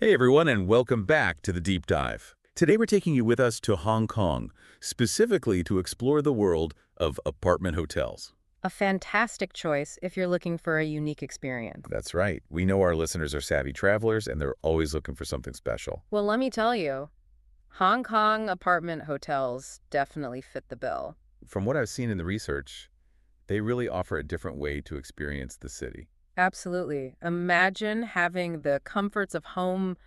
Hey everyone, and welcome back to the Deep Dive. Today we're taking you with us to Hong Kong, specifically to explore the world of apartment hotels. A fantastic choice if you're looking for a unique experience. That's right. We know our listeners are savvy travelers and they're always looking for something special. Well, let me tell you, Hong Kong apartment hotels definitely fit the bill. From what I've seen in the research, they really offer a different way to experience the city. Absolutely. Imagine having the comforts of home,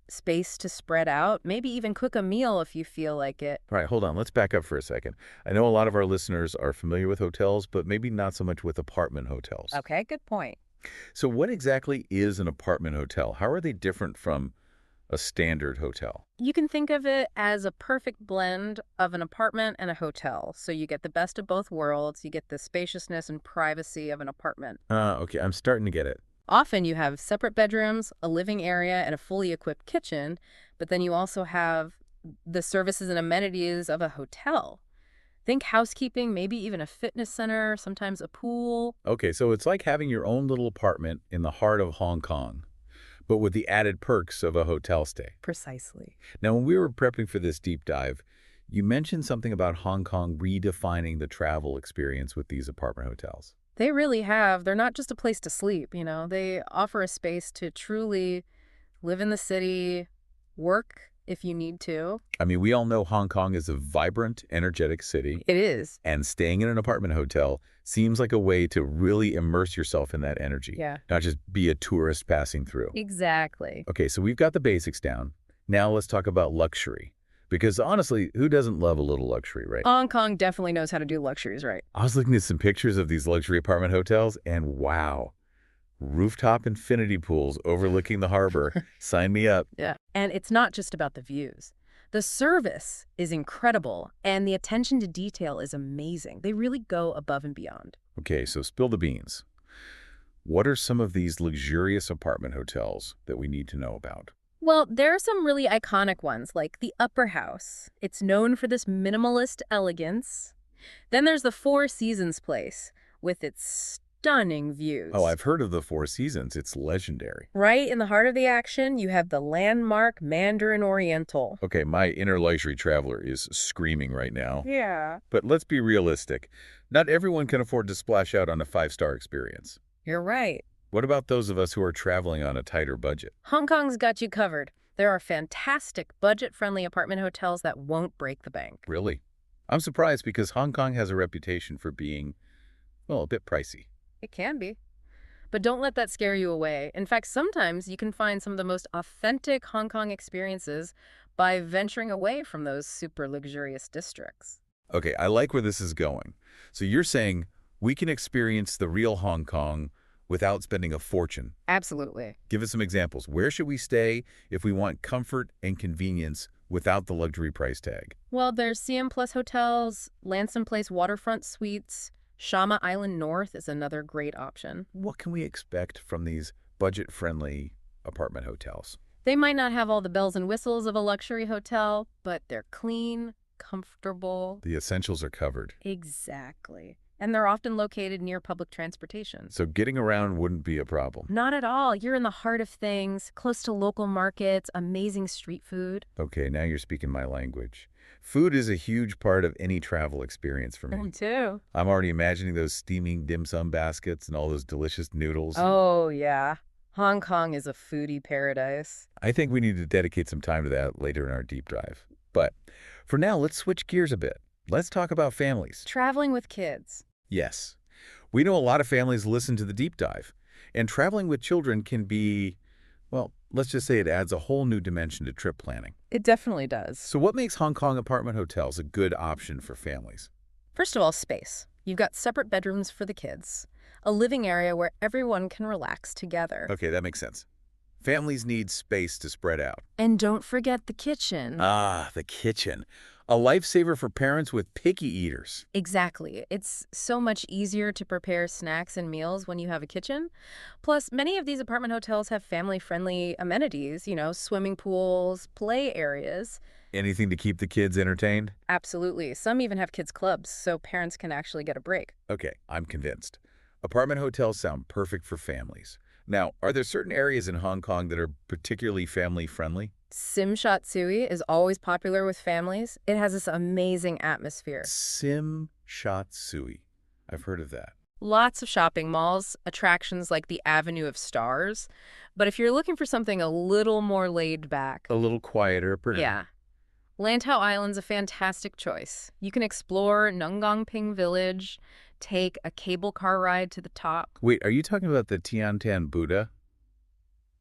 space to spread out, maybe even cook a meal if you feel like it. All right, hold on. Let's back up for a second. I know a lot of our listeners are familiar with hotels, but maybe not so much with apartment hotels. Okay, good point. So what exactly is an apartment hotel? How are they different from a standard hotel? You can think of it as a perfect blend of an apartment and a hotel. So you get the best of both worlds. You get the spaciousness and privacy of an apartment. Okay, I'm starting to get it. Often you have separate bedrooms, a living area, and a fully equipped kitchen, but then you also have the services and amenities of a hotel. Think housekeeping, maybe even a fitness center, sometimes a pool. Okay, so it's like having your own little apartment in the heart of Hong Kong, but with the added perks of a hotel stay. Precisely. Now, when we were prepping for this deep dive, you mentioned something about Hong Kong redefining the travel experience with these apartment hotels. They really have. They're not just a place to sleep. They offer a space to truly live in the city, work if you need to. I mean, we all know Hong Kong is a vibrant, energetic city, It is. and staying in an apartment hotel seems like a way to really immerse yourself in that energy, Yeah. not just be a tourist passing through. Exactly. Okay, so we've got the basics down. Now let's talk about luxury. Because honestly, who doesn't love a little luxury, right? Hong Kong definitely knows how to do luxuries right. I was looking at some pictures of these luxury apartment hotels, and wow, rooftop infinity pools overlooking the harbor. Sign me up. Yeah. And it's not just about the views. The service is incredible, and the attention to detail is amazing. They really go above and beyond. Okay, so spill the beans. What are some of these luxurious apartment hotels that we need to know about? Well, there are some really iconic ones, like the Upper House. It's known for this minimalist elegance. Then there's the Four Seasons Place, with its stunning views. Oh, I've heard of the Four Seasons. It's legendary. Right in the heart of the action, you have the landmark Mandarin Oriental. Okay, my inner luxury traveler is screaming right now. Yeah. But let's be realistic. Not everyone can afford to splash out on a five-star experience. You're right. What about those of us who are traveling on a tighter budget? Hong Kong's got you covered. There are fantastic budget-friendly apartment hotels that won't break the bank. Really? I'm surprised because Hong Kong has a reputation for being, well, a bit pricey. It can be. But don't let that scare you away. In fact, sometimes you can find some of the most authentic Hong Kong experiences by venturing away from those super luxurious districts. Okay, I like where this is going. So you're saying we can experience the real Hong Kong without spending a fortune. Absolutely. Give us some examples. Where should we stay if we want comfort and convenience without the luxury price tag? Well, there's CM Plus Hotels, Lanson Place Waterfront Suites, Shama Island North is another great option. What can we expect from these budget-friendly apartment hotels? They might not have all the bells and whistles of a luxury hotel, but they're clean, comfortable. The essentials are covered. Exactly. And they're often located near public transportation. So getting around wouldn't be a problem. Not at all. You're in the heart of things, close to local markets, amazing street food. Okay, now you're speaking my language. Food is a huge part of any travel experience for me. Too. I'm already imagining those steaming dim sum baskets and all those delicious noodles. Oh, yeah. Hong Kong is a foodie paradise. I think we need to dedicate some time to that later in our deep dive. But for now, let's switch gears a bit. Let's talk about families. Traveling with kids. Yes. We know a lot of families listen to the deep dive, and traveling with children can be, well, let's just say it adds a whole new dimension to trip planning. It definitely does. So what makes Hong Kong apartment hotels a good option for families? First of all, space. You've got separate bedrooms for the kids, a living area where everyone can relax together. Okay, that makes sense. Families need space to spread out. And don't forget the kitchen. Ah, the kitchen. A lifesaver for parents with picky eaters. Exactly. It's so much easier to prepare snacks and meals when you have a kitchen. Plus, many of these apartment hotels have family-friendly amenities, swimming pools, play areas. Anything to keep the kids entertained? Absolutely. Some even have kids' clubs, so parents can actually get a break. Okay, I'm convinced. Apartment hotels sound perfect for families. Now, are there certain areas in Hong Kong that are particularly family-friendly? Sim Shat Sui is always popular with families. It has this amazing atmosphere. Sim Shat Sui. I've heard of that. Lots of shopping malls, attractions like the Avenue of Stars. But if you're looking for something a little more laid back, A little quieter. yeah, Lantau Island's a fantastic choice. You can explore Nunggong Village, take a cable car ride to the top. Wait, are you talking about the Tiantan Buddha?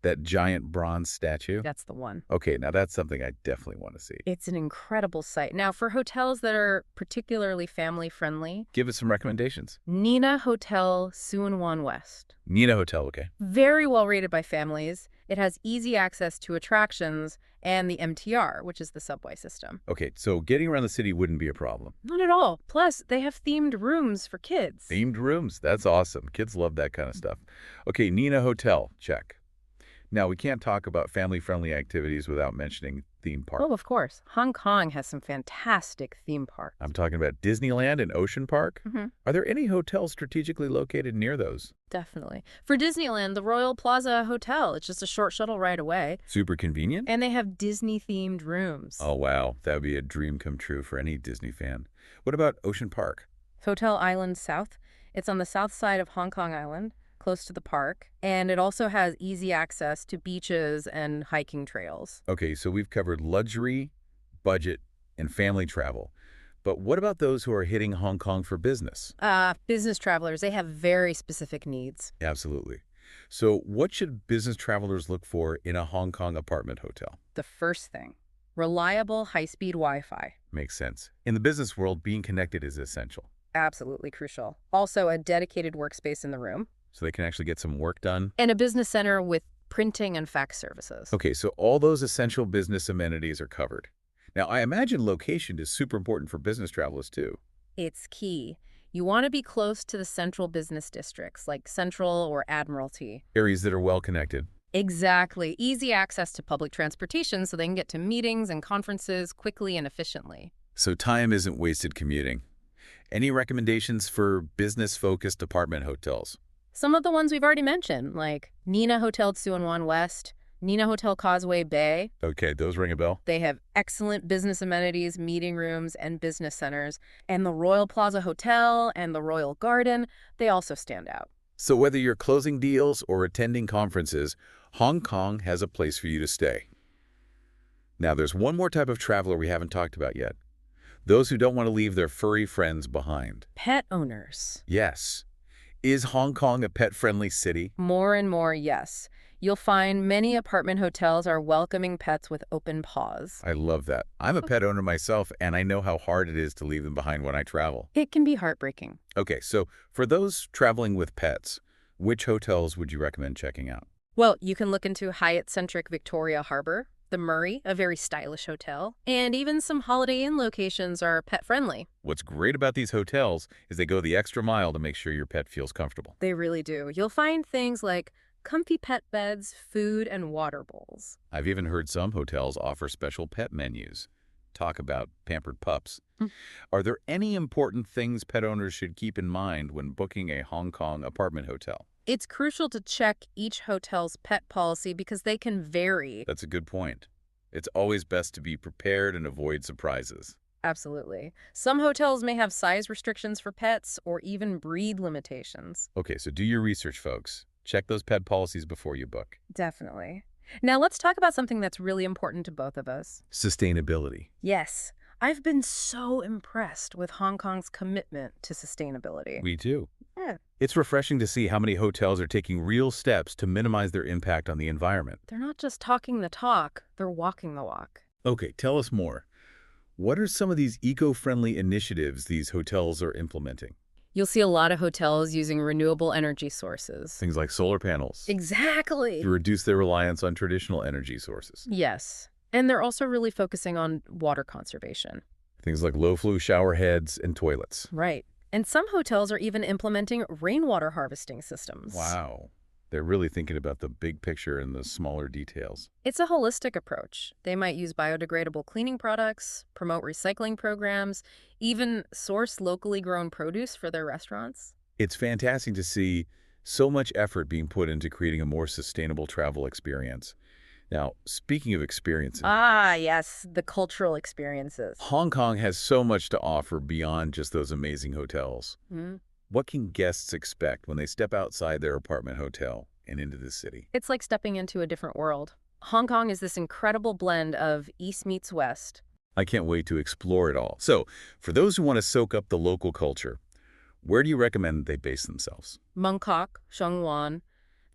That giant bronze statue? That's the one. Okay, now that's something I definitely want to see. It's an incredible site. Now, for hotels that are particularly family-friendly, Give us some recommendations. Nina Hotel Suan Wan West. Nina Hotel, okay. Very well rated by families. It has easy access to attractions and the MTR, which is the subway system. Okay, so getting around the city wouldn't be a problem. Not at all. Plus, they have themed rooms for kids. Themed rooms, that's awesome. Kids love that kind of stuff. Okay, Nina Hotel, check. Now, we can't talk about family-friendly activities without mentioning theme park. Oh, of course. Hong Kong has some fantastic theme parks. I'm talking about Disneyland and Ocean Park. Mhm. Are there any hotels strategically located near those? Definitely. For Disneyland, the Royal Plaza Hotel, it's just a short shuttle ride away. Super convenient? And they have Disney-themed rooms. Oh, wow. That would be a dream come true for any Disney fan. What about Ocean Park? Hotel Island South. It's on the south side of Hong Kong Island, close to the park. And it also has easy access to beaches and hiking trails. Okay, so we've covered luxury, budget, and family travel. But what about those who are hitting Hong Kong for business? Business travelers, they have very specific needs. Absolutely. So what should business travelers look for in a Hong Kong apartment hotel? The first thing, reliable high-speed Wi-Fi. Makes sense. In the business world, being connected is essential. Absolutely crucial. Also, a dedicated workspace in the room. So they can actually get some work done. And a business center with printing and fax services. Okay, so all those essential business amenities are covered. Now, I imagine location is super important for business travelers too. It's key. You want to be close to the central business districts, like Central or Admiralty. Areas that are well connected. Exactly. Easy access to public transportation so they can get to meetings and conferences quickly and efficiently. So time isn't wasted commuting. Any recommendations for business-focused apartment hotels? Some of the ones we've already mentioned, like Nina Hotel Suan Wan West, Nina Hotel Causeway Bay. Okay, those ring a bell. They have excellent business amenities, meeting rooms, and business centers. And the Royal Plaza Hotel and the Royal Garden, they also stand out. So whether you're closing deals or attending conferences, Hong Kong has a place for you to stay. Now, there's one more type of traveler we haven't talked about yet. Those who don't want to leave their furry friends behind. Pet owners. Yes. Is Hong Kong a pet-friendly city? More and more, yes. You'll find many apartment hotels are welcoming pets with open paws. I love that. I'm a pet owner myself, and I know how hard it is to leave them behind when I travel. It can be heartbreaking. Okay, so for those traveling with pets, which hotels would you recommend checking out? Well, you can look into Hyatt-centric Victoria Harbor, the Murray, a very stylish hotel, and even some Holiday Inn locations are pet-friendly. What's great about these hotels is they go the extra mile to make sure your pet feels comfortable. They really do. You'll find things like comfy pet beds, food, and water bowls. I've even heard some hotels offer special pet menus. Talk about pampered pups. Are there any important things pet owners should keep in mind when booking a Hong Kong apartment hotel? It's crucial to check each hotel's pet policy because they can vary. That's a good point. It's always best to be prepared and avoid surprises. Absolutely. Some hotels may have size restrictions for pets or even breed limitations. Okay, so do your research, folks. Check those pet policies before you book. Definitely. Now let's talk about something that's really important to both of us. Sustainability. Yes, I've been so impressed with Hong Kong's commitment to sustainability. We do. Yeah. It's refreshing to see how many hotels are taking real steps to minimize their impact on the environment. They're not just talking the talk, they're walking the walk. Okay, tell us more. What are some of these eco-friendly initiatives these hotels are implementing? You'll see a lot of hotels using renewable energy sources. Things like solar panels. Exactly. To reduce their reliance on traditional energy sources. Yes. And they're also really focusing on water conservation. Things like low-flow shower heads and toilets. Right. And some hotels are even implementing rainwater harvesting systems. Wow. They're really thinking about the big picture and the smaller details. It's a holistic approach. They might use biodegradable cleaning products, promote recycling programs, even source locally grown produce for their restaurants. It's fantastic to see So much effort being put into creating a more sustainable travel experience. Now, speaking of experiences, Ah, yes, the cultural experiences. Hong Kong has so much to offer beyond just those amazing hotels. Hmm. What can guests expect when they step outside their apartment hotel and into the city? It's like stepping into a different world. Hong Kong is this incredible blend of East meets West. I can't wait to explore it all. So, for those who want to soak up the local culture, where do you recommend they base themselves? Mong Kok, Sheung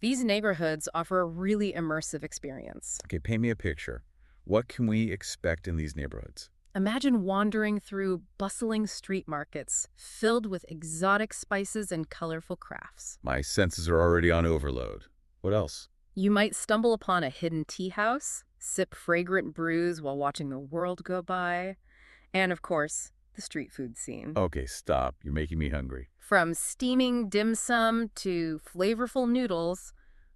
these neighborhoods offer a really immersive experience. Okay, paint me a picture. What can we expect in these neighborhoods? Imagine wandering through bustling street markets filled with exotic spices and colorful crafts. My senses are already on overload. What else? You might stumble upon a hidden tea house, sip fragrant brews while watching the world go by, and of course, the street food scene. Okay, stop. You're making me hungry. From steaming dim sum to flavorful noodles,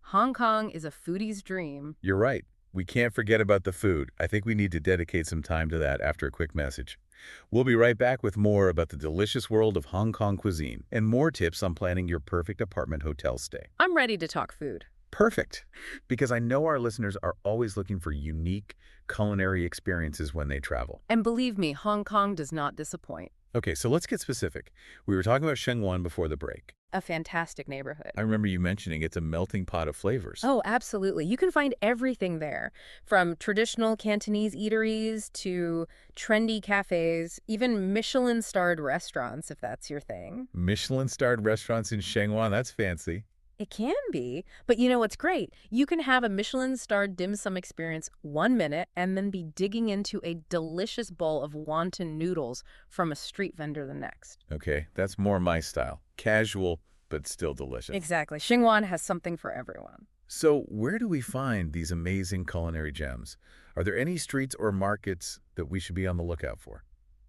Hong Kong is a foodie's dream. You're right. We can't forget about the food. I think we need to dedicate some time to that after a quick message. We'll be right back with more about the delicious world of Hong Kong cuisine and more tips on planning your perfect apartment hotel stay. I'm ready to talk food. Perfect, because I know our listeners are always looking for unique culinary experiences when they travel. And believe me, Hong Kong does not disappoint. Okay, so let's get specific. We were talking about Sheung before the break. A fantastic neighborhood. I remember you mentioning it's a melting pot of flavors. Oh, absolutely. You can find everything there, from traditional Cantonese eateries to trendy cafes, even Michelin-starred restaurants, if that's your thing. Michelin-starred restaurants in Sheung, that's fancy. It can be, but you know what's great? You can have a Michelin-starred dim sum experience 1 minute and then be digging into a delicious bowl of wonton noodles from a street vendor the next. Okay, that's more my style. Casual, but still delicious. Exactly. Xinguan has something for everyone. So where do we find these amazing culinary gems? Are there any streets or markets that we should be on the lookout for?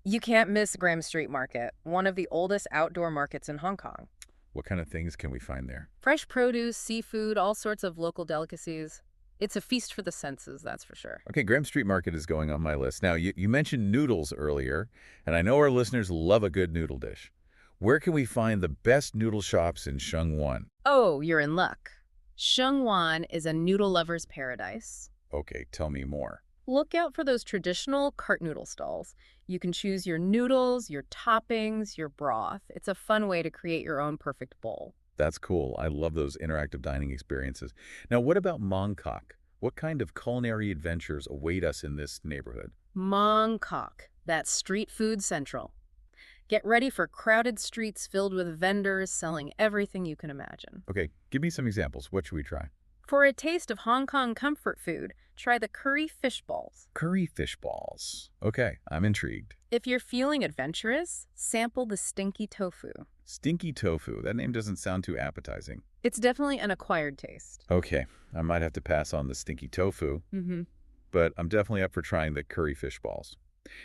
You can't miss Graham Street Market, one of the oldest outdoor markets in Hong Kong. What kind of things can we find there? Fresh produce, seafood, all sorts of local delicacies. It's a feast for the senses, that's for sure. Okay, Graham Street Market is going on my list. Now, you mentioned noodles earlier, and I know our listeners love a good noodle dish. Where can we find the best noodle shops in Sheung? Oh, you're in luck. Sheungwan is a noodle lover's paradise. Okay, tell me more. Look out for those traditional cart noodle stalls. You can choose your noodles, your toppings, your broth. It's a fun way to create your own perfect bowl. That's cool. I love those interactive dining experiences. Now, what about Mong Kok? What kind of culinary adventures await us in this neighborhood? Mong Kok, that's street food central. Get ready for crowded streets filled with vendors selling everything you can imagine. Okay, give me some examples. What should we try? For a taste of Hong Kong comfort food, try the curry fish balls. Curry fish balls. Okay, I'm intrigued. If you're feeling adventurous, sample the stinky tofu. Stinky tofu. That name doesn't sound too appetizing. It's definitely an acquired taste. Okay, I might have to pass on the stinky tofu, but I'm definitely up for trying the curry fish balls.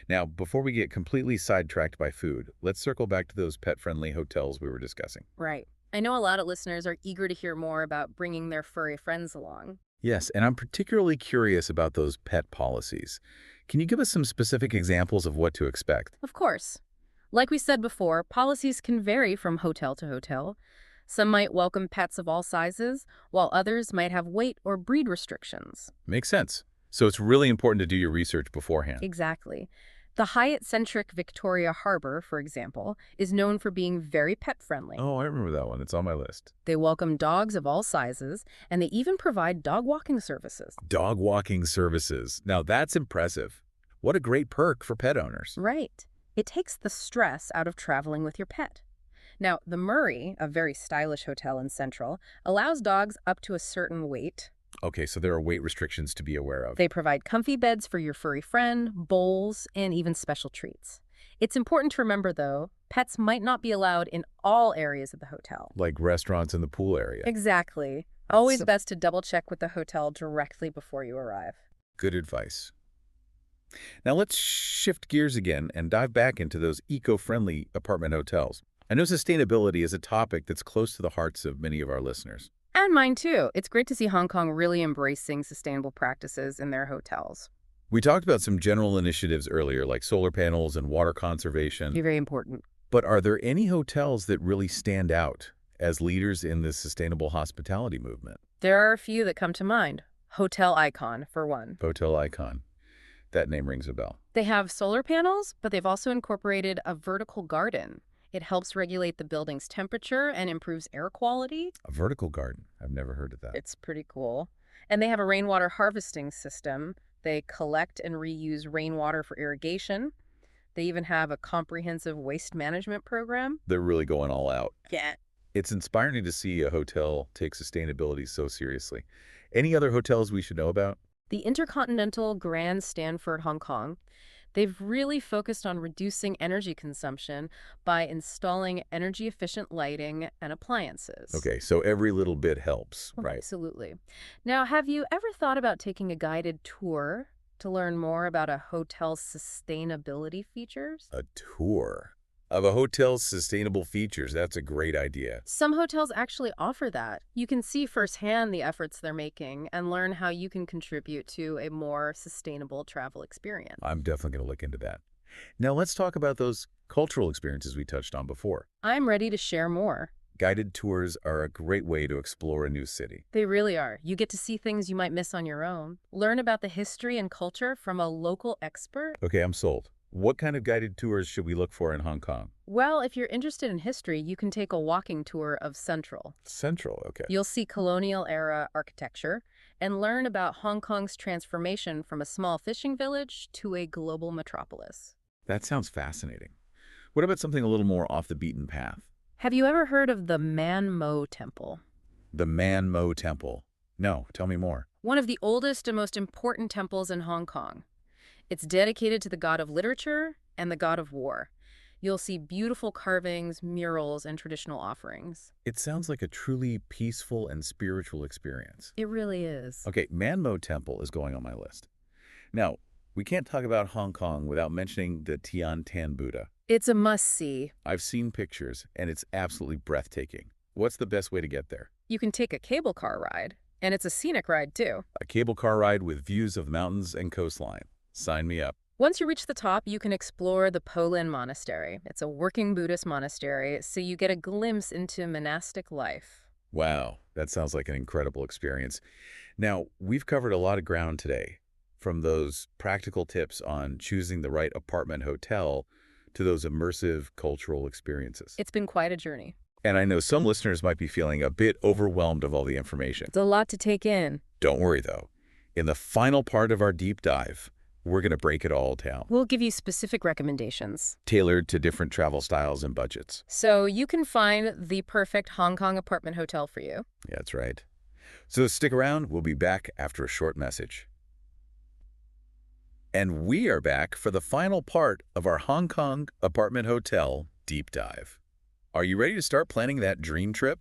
Now, before we get completely sidetracked by food, let's circle back to those pet-friendly hotels we were discussing. Right. I know a lot of listeners are eager to hear more about bringing their furry friends along. Yes, and I'm particularly curious about those pet policies. Can you give us some specific examples of what to expect? Of course. Like we said before, policies can vary from hotel to hotel. Some might welcome pets of all sizes, while others might have weight or breed restrictions. Makes sense. So it's really important to do your research beforehand. Exactly. The Hyatt-centric Victoria Harbor, for example, is known for being very pet-friendly. Oh, I remember that one. It's on my list. They welcome dogs of all sizes, and they even provide dog walking services. Dog walking services. Now that's impressive. What a great perk for pet owners. Right. It takes the stress out of traveling with your pet. Now, the Murray, a very stylish hotel in Central, allows dogs up to a certain weight. Okay, so there are weight restrictions to be aware of. They provide comfy beds for your furry friend, bowls, and even special treats. It's important to remember, though, pets might not be allowed in all areas of the hotel. Like restaurants in the pool area. Exactly. Always best to double-check with the hotel directly before you arrive. Good advice. Now let's shift gears again and dive back into those eco-friendly apartment hotels. I know sustainability is a topic that's close to the hearts of many of our listeners. And mine too. It's great to see Hong Kong really embracing sustainable practices in their hotels. We talked about some general initiatives earlier, like solar panels and water conservation. Very important. But are there any hotels that really stand out as leaders in the sustainable hospitality movement. There are a few that come to mind. Hotel Icon, for one. Hotel Icon. That name rings a bell. They have solar panels, but they've also incorporated a vertical garden. It helps regulate the building's temperature and improves air quality. A vertical garden. I've never heard of that. It's pretty cool. And they have a rainwater harvesting system. They collect and reuse rainwater for irrigation. They even have a comprehensive waste management program. They're really going all out. Yeah. It's inspiring to see a hotel take sustainability so seriously. Any other hotels we should know about? The Intercontinental Grand Stanford Hong Kong, they've really focused on reducing energy consumption by installing energy-efficient lighting and appliances. Okay, so every little bit helps, right? Absolutely. Now, have you ever thought about taking a guided tour to learn more about a hotel's sustainability features? A tour of a hotel's sustainable features. That's a great idea. Some hotels actually offer that. You can see firsthand the efforts they're making and learn how you can contribute to a more sustainable travel experience. I'm definitely going to look into that. Now let's talk about those cultural experiences we touched on before. I'm ready to share more. Guided tours are a great way to explore a new city. They really are. You get to see things you might miss on your own. Learn about the history and culture from a local expert. Okay, I'm sold. What kind of guided tours should we look for in Hong Kong? Well, if you're interested in history, you can take a walking tour of Central. Central, okay. You'll see colonial-era architecture and learn about Hong Kong's transformation from a small fishing village to a global metropolis. That sounds fascinating. What about something a little more off the beaten path? Have you ever heard of the Man Mo Temple? The Man Mo Temple. No, tell me more. One of the oldest and most important temples in Hong Kong. It's dedicated to the god of literature and the god of war. You'll see beautiful carvings, murals, and traditional offerings. It sounds like a truly peaceful and spiritual experience. It really is. Okay, Man Mo Temple is going on my list. Now, we can't talk about Hong Kong without mentioning the Tian Tan Buddha. It's a must-see. I've seen pictures, and it's absolutely breathtaking. What's the best way to get there? You can take a cable car ride, and it's a scenic ride, too. A cable car ride with views of mountains and coastline. Sign me up. Once you reach the top, you can explore the Po Lin Monastery. It's a working Buddhist monastery, so you get a glimpse into monastic life. Wow, that sounds like an incredible experience. Now, we've covered a lot of ground today, from those practical tips on choosing the right apartment hotel to those immersive cultural experiences. It's been quite a journey. And I know some listeners might be feeling a bit overwhelmed of all the information. It's a lot to take in. Don't worry, though. In the final part of our deep dive, we're going to break it all down, We'll give you specific recommendations, tailored to different travel styles and budgets. so you can find the perfect Hong Kong apartment hotel for you. Yeah, that's right. So stick around. We'll be back after a short message. And we are back for the final part of our Hong Kong apartment hotel deep dive. Are you ready to start planning that dream trip?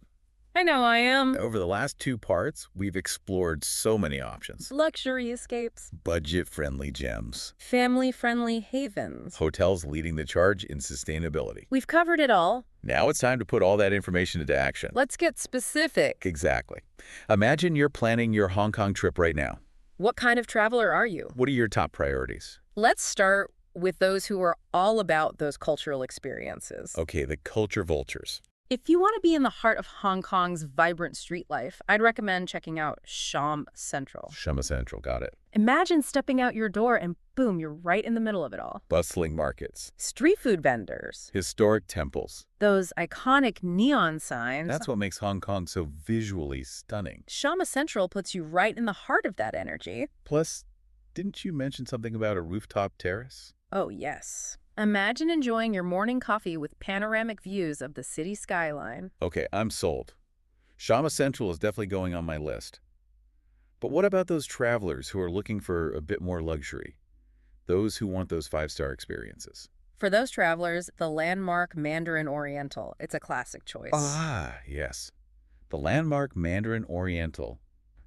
I know I am. Over the last 2 parts, we've explored so many options. Luxury escapes. Budget-friendly gems. Family-friendly havens. Hotels leading the charge in sustainability. We've covered it all. Now it's time to put all that information into action. Let's get specific. Exactly. Imagine you're planning your Hong Kong trip right now. What kind of traveler are you? What are your top priorities? Let's start with those who are all about those cultural experiences. Okay, the culture vultures. If you want to be in the heart of Hong Kong's vibrant street life, I'd recommend checking out Sham Central. Shama Central, got it. Imagine stepping out your door and boom, you're right in the middle of it all. Bustling markets. Street food vendors, Historic temples. those iconic neon signs. That's what makes Hong Kong so visually stunning. Shama Central puts you right in the heart of that energy. Plus, didn't you mention something about a rooftop terrace? Oh, yes. Imagine enjoying your morning coffee with panoramic views of the city skyline. Okay, I'm sold. Shama Central is definitely going on my list. But what about those travelers who are looking for a bit more luxury? Those who want those 5-star experiences. For those travelers, the landmark Mandarin Oriental. It's a classic choice. Ah, yes. The landmark Mandarin Oriental.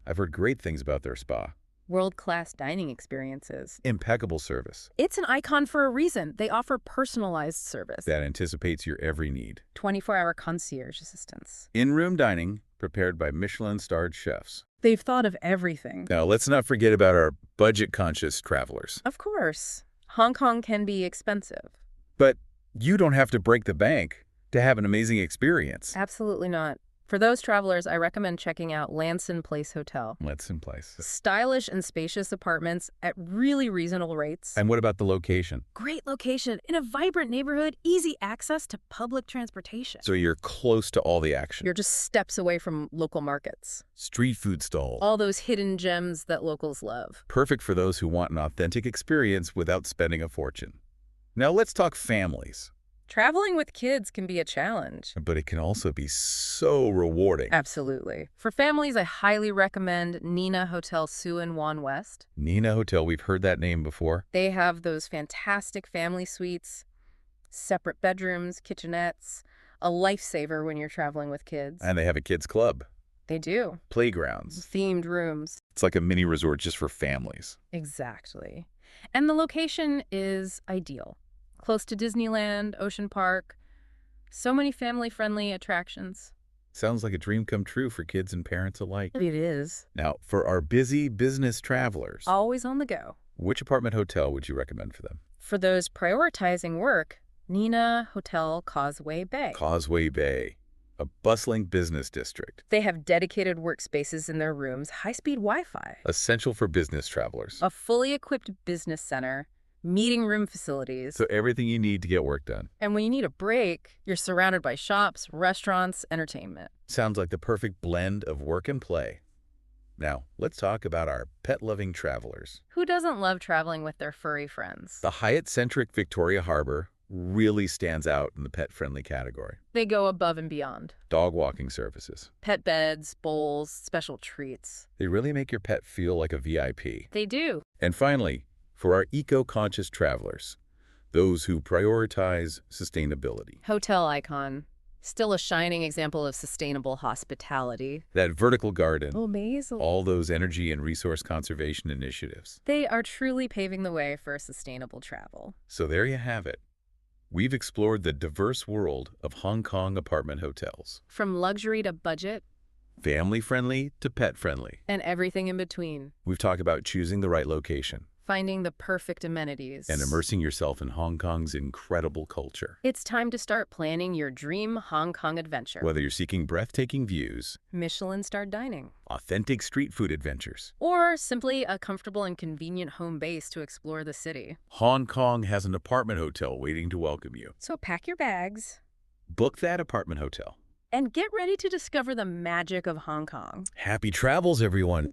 I've heard great things about their spa. World-class dining experiences. Impeccable service It's an icon for a reason. They offer personalized service. that anticipates your every need. 24-hour concierge assistance. In-room dining prepared by Michelin-starred chefs. They've thought of everything. Now, let's not forget about our budget-conscious travelers. Of course. Hong Kong can be expensive. But you don't have to break the bank to have an amazing experience. Absolutely not. For those travelers, I recommend checking out Lanson Place Hotel. Let's in place. Stylish and spacious apartments at really reasonable rates. And what about the location? Great location in a vibrant neighborhood, easy access to public transportation. So you're close to all the action. You're just steps away from local markets. Street food stalls. All those hidden gems that locals love. Perfect for those who want an authentic experience without spending a fortune. Now let's talk families. Traveling with kids can be a challenge. But it can also be so rewarding. Absolutely. For families, I highly recommend Nina Hotel Suan Wan West. Nina Hotel, we've heard that name before. They have those fantastic family suites, separate bedrooms, kitchenettes, a lifesaver when you're traveling with kids. And they have a kids club, They do. playgrounds. Themed rooms. It's like a mini resort just for families. Exactly. And the location is ideal. Close to Disneyland, Ocean Park. So many family-friendly attractions. Sounds like a dream come true for kids and parents alike. It is. Now, for our busy business travelers, Always on the go. which apartment hotel would you recommend for them? For those prioritizing work, Nina Hotel Causeway Bay. Causeway Bay, a bustling business district, They have dedicated workspaces in their rooms, high-speed Wi-Fi, essential for business travelers. a fully equipped business center, meeting room facilities. So everything you need to get work done. And when you need a break, you're surrounded by shops, restaurants, entertainment. Sounds like the perfect blend of work and play. Now, let's talk about our pet-loving travelers. Who doesn't love traveling with their furry friends? The Hyatt-centric Victoria Harbor really stands out in the pet-friendly category. They go above and beyond. Dog walking services. Pet beds, bowls, special treats. They really make your pet feel like a VIP. They do. And finally, for our eco-conscious travelers, those who prioritize sustainability. Hotel icon. Still a shining example of sustainable hospitality. That vertical garden, Amazing. all those energy and resource conservation initiatives. They are truly paving the way for sustainable travel. So there you have it. We've explored the diverse world of Hong Kong apartment hotels. From luxury to budget Family-friendly to pet-friendly. and everything in between. We've talked about choosing the right location Finding the perfect amenities. and immersing yourself in Hong Kong's incredible culture. It's time to start planning your dream Hong Kong adventure. Whether you're seeking breathtaking views, Michelin-starred dining. authentic street food adventures, Or simply a comfortable and convenient home base to explore the city. Hong Kong has an apartment hotel waiting to welcome you. So pack your bags Book that apartment hotel. and get ready to discover the magic of Hong Kong. Happy travels, everyone!